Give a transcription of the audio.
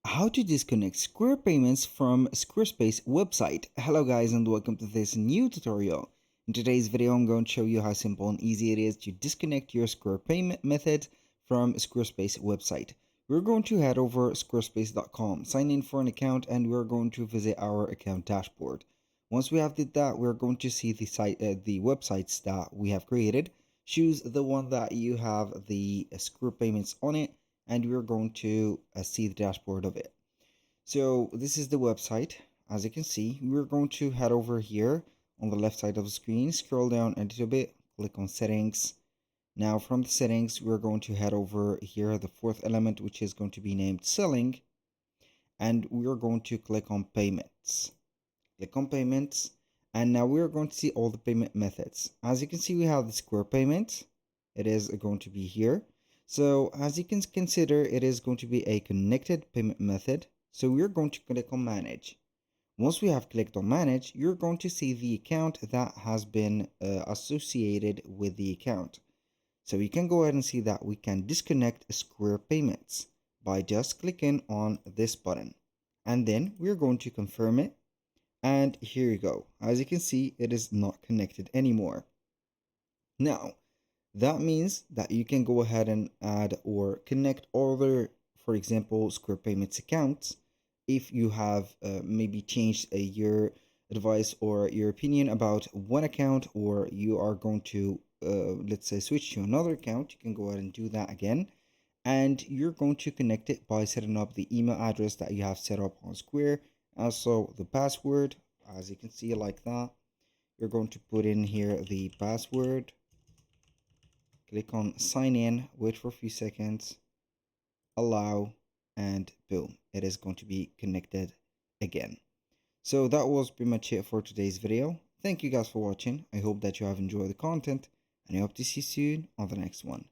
How to disconnect Square payments from Squarespace website. Hello guys and welcome to this new tutorial. In today's video I'm going to show you how simple and easy it is to disconnect your Square payment method from Squarespace website. We're going to head over squarespace.com, sign in for an account, and we're going to visit our account dashboard. Once we have did that, we're going to see the websites that we have created. Choose the one that you have the Square payments on it, and we're going to see the dashboard of it. So this is the website. As you can see, we're going to head over here on the left side of the screen, scroll down a little bit, click on settings. Now from the settings, we're going to head over here, the fourth element, which is going to be named selling, and we're going to click on payments. Click on payments, and now we're going to see all the payment methods. As you can see, we have the Square payment. It is going to be here. So as you can consider, it is going to be a connected payment method. So we're going to click on manage. Once we have clicked on manage, you're going to see the account that has been associated with the account. So you can go ahead and see that we can disconnect Square payments by just clicking on this button. And then we're going to confirm it. And here you go. As you can see, it is not connected anymore. Now, that means that you can go ahead and add or connect other, for example, Square Payments accounts. If you have maybe changed your advice or your opinion about one account, or you are going to, let's say, switch to another account, you can go ahead and do that again. And you're going to connect it by setting up the email address that you have set up on Square. Also, the password, as you can see, like that. You're going to put in here the password. Click on sign in, wait for a few seconds, allow, and boom, it is going to be connected again. So that was pretty much it for today's video. Thank you guys for watching. I hope that you have enjoyed the content, and I hope to see you soon on the next one.